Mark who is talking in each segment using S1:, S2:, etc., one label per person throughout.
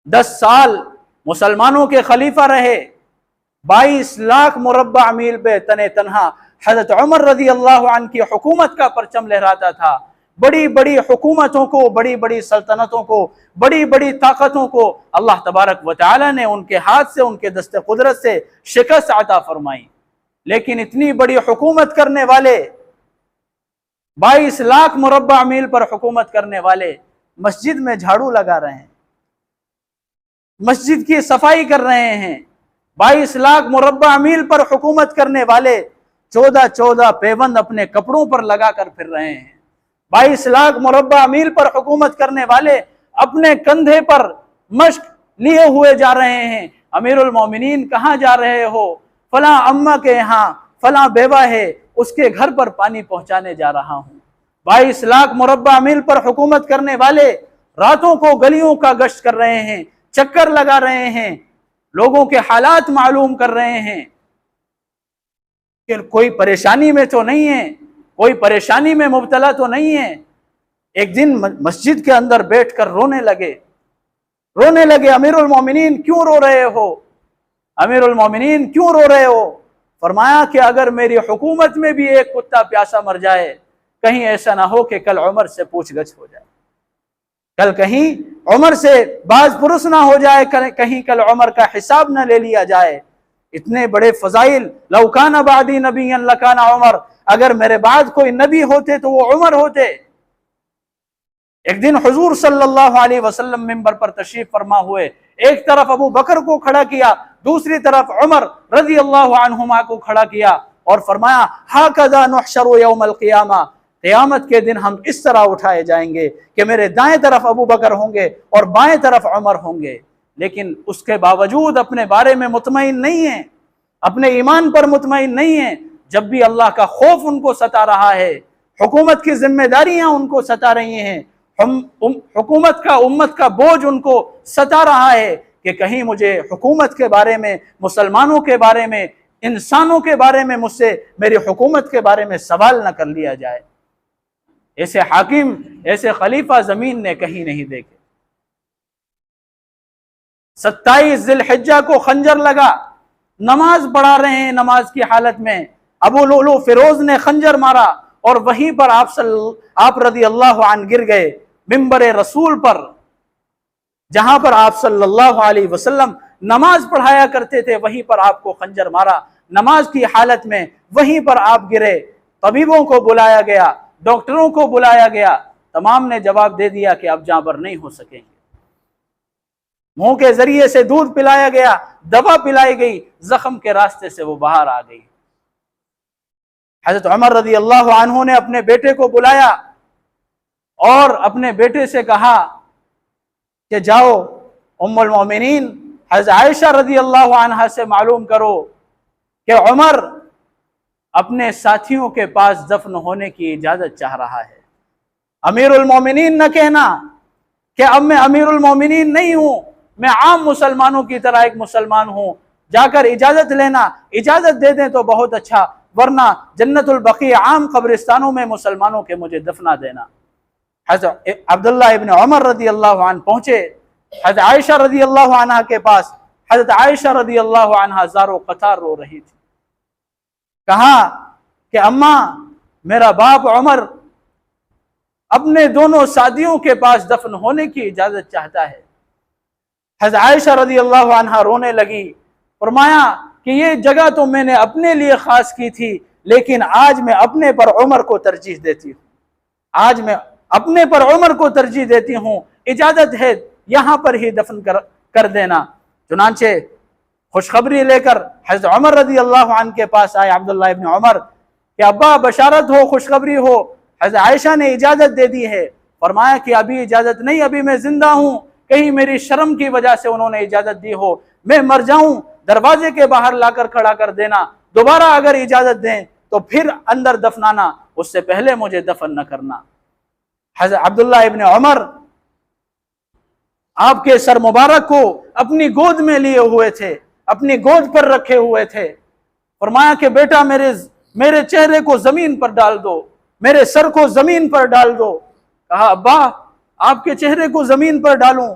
S1: 10 साल मुसलमानों के खलीफा रहे, 22 लाख मुरब्बा मील पे तने तनहा हजरत उमर रजी अल्लाह अन्हु की हुकूमत का परचम लहराता था। बड़ी बड़ी हुकूमतों को, बड़ी बड़ी सल्तनतों को, बड़ी बड़ी ताकतों को अल्लाह तबारक व तआला ने उनके हाथ से, उनके दस्ते कुदरत से शिकस्त अता फरमाई। लेकिन इतनी बड़ी हुकूमत करने वाले, 22 लाख मुरब्बा मील पर हुकूमत करने वाले मस्जिद में झाड़ू लगा रहे हैं, मस्जिद की सफाई कर रहे हैं। 22 लाख मुरब्बा मील पर हुकूमत करने वाले 14 पैबंद अपने कपड़ों पर लगा कर फिर रहे हैं। 22 लाख मुरब्बा मील पर हुकूमत करने वाले अपने कंधे पर मश्क लिए हुए जा रहे हैं। अमीरुल मोमिनीन कहाँ जा रहे हो? फला अम्मा के यहाँ फला बेवा है, उसके घर पर पानी पहुंचाने जा रहा हूँ। 22 लाख मुरब्बा मील पर हुकूमत करने वाले रातों को गलियों का गश्त कर रहे हैं, चक्कर लगा रहे हैं, लोगों के हालात मालूम कर रहे हैं कि कोई परेशानी में तो नहीं है, कोई परेशानी में मुब्तला तो नहीं है। एक दिन मस्जिद के अंदर बैठकर रोने लगे। अमीरुल मोमिनीन क्यों रो रहे हो? अमीरुल मोमिनीन क्यों रो रहे हो? फरमाया कि अगर मेरी हुकूमत में भी एक कुत्ता प्यासा मर जाए, कहीं ऐसा ना हो कि कल उमर से पूछगछ हो जाए, कल कहीं उमर से बाज पुरुष ना हो जाए, कहीं कल उमर का हिसाब ना ले लिया जाए। इतने बड़े फजाइल, लौकाना बादी नबिय्यन लकाना उमर, अगर मेरे बाद कोई नबी होते तो वो उमर होते। एक दिन हुजूर सल्लल्लाहु अलैहि वसल्लम मिंबर पर तशरीफ फरमा हुए, एक तरफ अबू बकर को खड़ा किया, दूसरी तरफ उमर रजी अल्लाह अन्हुमा को खड़ा किया और फरमाया हाकज़ा नुहशरु यौमल क़ियामा, क़यामत के दिन हम इस तरह उठाए जाएंगे कि मेरे दाएं तरफ अबू बकर होंगे और बाएं तरफ उमर होंगे। लेकिन उसके बावजूद अपने बारे में मुतमईन नहीं है, अपने ईमान पर मुतमईन नहीं है। जब भी अल्लाह का खौफ उनको सता रहा है, हुकूमत की जिम्मेदारियां उनको सता रही हैं, हुकूमत का, उम्मत का बोझ उनको सता रहा है कि कहीं मुझे हुकूमत के बारे में, मुसलमानों के बारे में, इंसानों के बारे में मुझसे, मेरी हुकूमत के बारे में सवाल न कर लिया जाए। ऐसे हाकिम, ऐसे खलीफा जमीन ने कहीं नहीं देखे। 27 ज़िलहिज्जा को खंजर लगा, नमाज पढ़ा रहे हैं, नमाज की हालत में अबू लुलु फिरोज ने खंजर मारा और वहीं पर आप रज़ी अल्लाह अन्हु गिर गए। मिंबर रसूल पर, जहां पर आप सल्लल्लाहु अलैहि वसल्लम नमाज पढ़ाया करते थे, वहीं पर आपको खंजर मारा। नमाज की हालत में वहीं पर आप गिरे। तबीबों को बुलाया गया, डॉक्टरों को बुलाया गया, तमाम ने जवाब दे दिया कि आप जाबर नहीं हो सकेंगे। मुंह के जरिए से दूध पिलाया गया, दवा पिलाई गई, जख्म के रास्ते से वो बाहर आ गई। हजरत उमर रज़ी अल्लाह अन्हु ने अपने बेटे को बुलाया और अपने बेटे से कहा कि जाओ उम्मुल मोमिनीन हज़रत आयशा रज़ी अल्लाह अन्हा से मालूम करो कि उमर अपने साथियों के पास दफन होने की इजाजत चाह रहा है। अमीरुल मोमिनीन न कहना कि अब मैं अमीरुल मोमिनीन नहीं हूं, मैं आम मुसलमानों की तरह एक मुसलमान हूं, जाकर इजाजत लेना, इजाजत दे दें तो बहुत अच्छा, वरना जन्नतुल बकी आम कब्रिस्तानों में मुसलमानों के मुझे दफना देना। हज़रत अब्दुल्लाह इब्न उमर रज़ी अल्लाह अन्हु पहुंचे हज़रत आयशा रज़ी अल्लाह अन्हा के पास। हज़रत आयशा रज़ी अल्लाह अन्हा ज़ारो क़तार रो रही थी। कहा कि अम्मा, मेरा बाप उमर अपने दोनों सादियों के पास दफन होने की इजाजत चाहता है। हज़रत आयशा रज़ी अल्लाह अन्हा रोने लगी, फरमाया कि ये जगह तो मैंने अपने लिए खास की थी, लेकिन आज मैं अपने पर उमर को तरजीह देती हूँ, आज मैं अपने पर उमर को तरजीह देती हूँ, इजाजत है यहाँ पर ही दफन कर देना। चुनांचे खुशखबरी लेकर हज़रत उमर रज़ी अल्लाह अन्हु के पास आए अब्दुल्लाह इब्न उमर कि अब्बा बशारत हो, खुशखबरी हो, हज़रत आयशा ने इजाजत दे दी है। फरमाया कि अभी इजाजत नहीं, अभी मैं जिंदा हूँ, कहीं मेरी शर्म की वजह से उन्होंने इजाजत दी हो, मैं मर जाऊं, दरवाजे के बाहर लाकर खड़ा कर देना, दोबारा अगर इजाजत दें तो फिर अंदर दफनाना, उससे पहले मुझे दफन न करना। हज़रत अब्दुल्लाह इब्न उमर आपके सर मुबारक को अपनी गोद में लिए हुए थे, अपनी गोद पर रखे हुए थे। फरमाया कि बेटा मेरे चेहरे को जमीन पर डाल दो, मेरे सर को जमीन पर डाल दो। कहा अब्बा, आपके चेहरे को जमीन पर डालूं?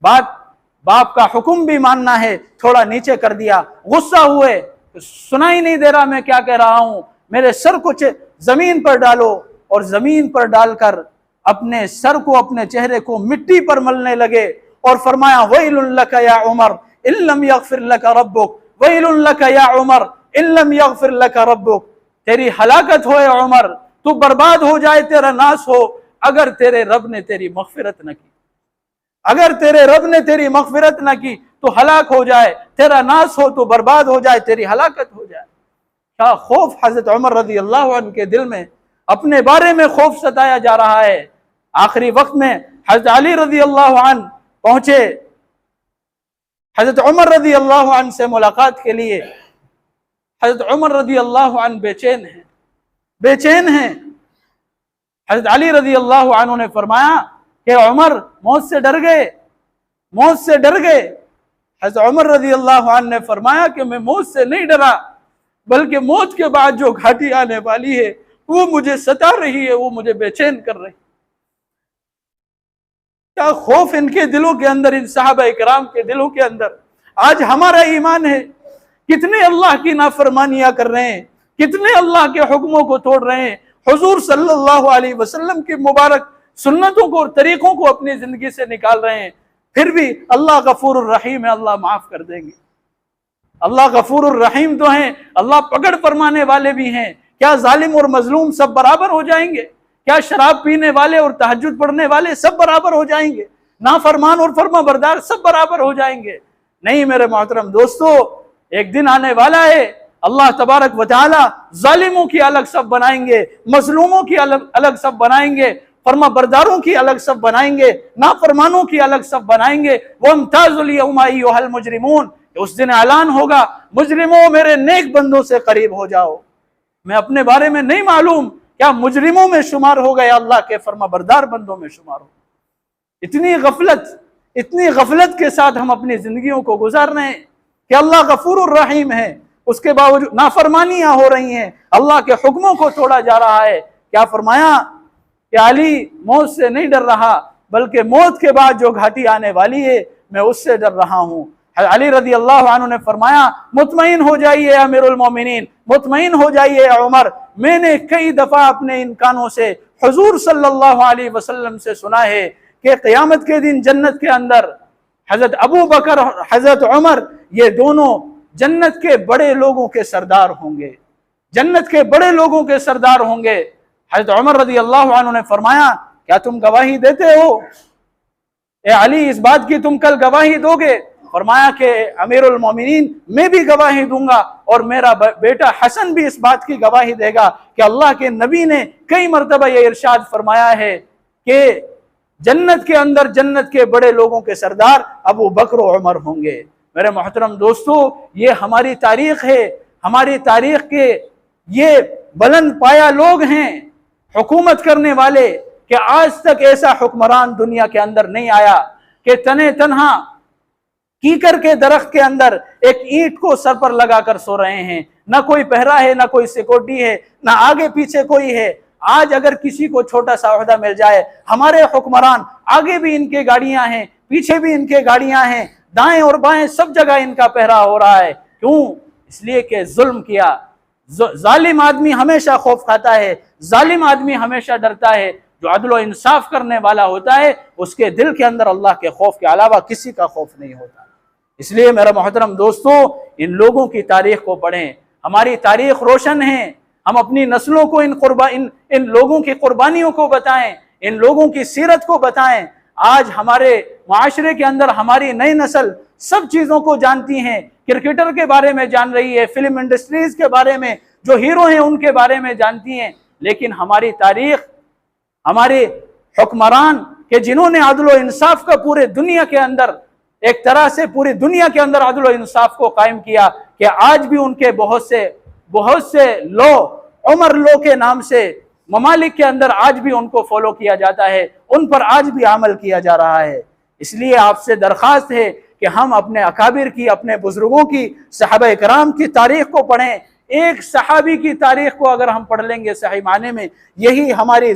S1: बात बाप का हुक्म भी मानना है, थोड़ा नीचे कर दिया, गुस्सा हुए, सुनाई नहीं दे रहा मैं क्या कह रहा हूं, मेरे सर को जमीन पर डालो, और जमीन पर डालकर अपने सर को, अपने चेहरे को मिट्टी पर मलने लगे और फरमाया वैलुन लका या उमर इल्लम यगफिर लका रब्बुक, वैलुन लका या उमर इल्लम यगफिर लका रब्बुक, तेरी हलाकत हो उमर, तू बर्बाद हो जाए, तेरा नाश हो, अगर तेरे रब ने तेरी मगफिरत न की, अगर तेरे रब ने तेरी मगफिरत न की तो हलाक हो जाए, तेरा नाश हो तो बर्बाद हो जाए, तेरी हलाकत हो जाए। क्या खौफ हजरत उमर रज़ी अल्लाह अन्हु के दिल में, अपने बारे में खौफ सताया जा रहा है। आखिरी वक्त में हजरत अली रज़ी अल्लाह अन्हु पहुंचे, हजरत उमर रज़ी अल्लाह अन्हु से मुलाकात के लिए। हजरत उमर रज़ी अल्लाह अन्हु बेचैन हैं, बेचैन हैं। हजरत अली रज़ी अल्लाह अन्हु ने फरमाया कि उमर मौत से डर गए, मौत से डर गए। हजरत उमर रज़ी अल्लाह अन्हु ने फरमाया कि मैं मौत से नहीं डरा, बल्कि मौत के बाद जो घाटी आने वाली है वो मुझे सता रही है, वो मुझे बेचैन कर रही। क्या खौफ इनके दिलों के अंदर, इन सहाबा इकराम के दिलों के अंदर। आज हमारा ईमान है, कितने अल्लाह की नाफरमानियां कर रहे हैं, कितने अल्लाह के हुक्मों को तोड़ रहे हैं, हुजूर सल्लल्लाहु अलैहि वसल्लम की मुबारक सुन्नतों को और तरीकों को अपनी जिंदगी से निकाल रहे हैं, फिर भी अल्लाह गफूरुर रहीम है, अल्लाह माफ कर देंगे। अल्लाह गफूरुर रहीम तो हैं, अल्लाह पकड़ फरमाने वाले भी हैं। क्या जालिम और मजलूम सब बराबर हो जाएंगे? क्या शराब पीने वाले और तहज्जुद पढ़ने वाले सब बराबर हो जाएंगे? नाफरमान और फर्मा बरदार सब बराबर हो जाएंगे? नहीं मेरे मोहतरम दोस्तों, एक दिन आने वाला है, अल्लाह तबारक व तआला जालिमों की अलग सब बनाएंगे, मजलूमों की अलग सब बनाएंगे, फर्मा बरदारों की अलग सब बनाएंगे, नाफरमानों की अलग सब बनाएंगे। वम्ताजुल यौमा अय्युहल मुजरिमून, उस दिन ऐलान होगा, मुजरिमों मेरे नेक बंदों से करीब हो जाओ। मैं अपने बारे में नहीं मालूम क्या मुजरिमों में शुमार हो गए, अल्लाह के फर्मा बरदार बंदों में शुमार हो। इतनी गफलत के साथ हम अपनी जिंदगियों को गुजार रहे हैं कि अल्लाह गफूरुर रहीम है, उसके बावजूद नाफरमानियां हो रही हैं, अल्लाह के हुक्मों को तोड़ा जा रहा है। क्या फरमाया कि अली मौत से नहीं डर रहा, बल्कि मौत के बाद जो घाटी आने वाली है मैं उससे डर रहा हूं। अली रज़ी अल्लाह अन्हु ने फरमाया मुतमईन हो जाइए अमीरुल मोमिनीन, मुतमईन हो जाइए उमर, मैंने कई दफा अपने इन कानों से हुजूर सल्लल्लाहु अलैहि वसल्लम से सुना है कि क़यामत के दिन जन्नत के अंदर हजरत अबू बकर और हजरत उमर, ये दोनों जन्नत के बड़े लोगों के सरदार होंगे, जन्नत के बड़े लोगों के सरदार होंगे। हजरत उमर रज़ी अल्लाह अन्हु ने फरमाया क्या तुम गवाही देते हो ए अली, इस बात की तुम कल गवाही दोगे? फरमाया कि अमीरुल मोमिनीन मैं भी गवाही दूंगा और मेरा बेटा हसन भी इस बात की गवाही देगा कि अल्लाह के नबी ने कई मरतबा ये इरशाद फरमाया है कि जन्नत के अंदर जन्नत के बड़े लोगों के सरदार अबू बकर और उमर होंगे। मेरे मोहतरम दोस्तों, ये हमारी तारीख है, हमारी तारीख के ये बुलंद पाया लोग हैं, हुकूमत करने वाले, कि आज तक ऐसा हुक्मरान दुनिया के अंदर नहीं आया कि तने तन्हा कीकर के दरख्त के अंदर एक ईंट को सर पर लगाकर सो रहे हैं, ना कोई पहरा है, ना कोई सिक्योरिटी है, ना आगे पीछे कोई है। आज अगर किसी को छोटा सा ओहदा मिल जाए, हमारे हुक्मरान आगे भी इनके गाड़ियां हैं, पीछे भी इनके गाड़ियां हैं, दाएं और बाएं सब जगह इनका पहरा हो रहा है। क्यों? इसलिए कि जुल्म किया। जालिम आदमी हमेशा खौफ खाता है, जालिम आदमी हमेशा डरता है। जो अदल व इंसाफ करने वाला होता है उसके दिल के अंदर अल्लाह के खौफ के अलावा किसी का खौफ नहीं होता। इसलिए मेरा मोहतरम दोस्तों, इन लोगों की तारीख को पढ़ें, हमारी तारीख रोशन है। हम अपनी नस्लों को इन लोगों की कुर्बानियों को बताएं, इन लोगों की सीरत को बताएं। आज हमारे माशरे के अंदर हमारी नई नस्ल सब चीज़ों को जानती हैं, क्रिकेटर के बारे में जान रही है, फिल्म इंडस्ट्रीज के बारे में, जो हीरो हैं उनके बारे में जानती हैं, लेकिन हमारी तारीख, हमारे हुक्मरान के जिन्होंने अदल व इंसाफ का पूरे दुनिया के अंदर, एक तरह से पूरी दुनिया के अंदर अदल व इंसाफ को कायम किया, कि आज भी उनके बहुत से लो, उमर लो के नाम से ममालिक के अंदर आज भी उनको फॉलो किया जाता है, उन पर आज भी अमल किया जा रहा है। इसलिए आपसे दरख्वास्त है कि हम अपने अकाबिर की, अपने बुजुर्गों की, सहाबा कराम की तारीख को पढ़ें। एक सहाबी की तारीख को अगर हम पढ़ लेंगे सही माने में, यही हमारी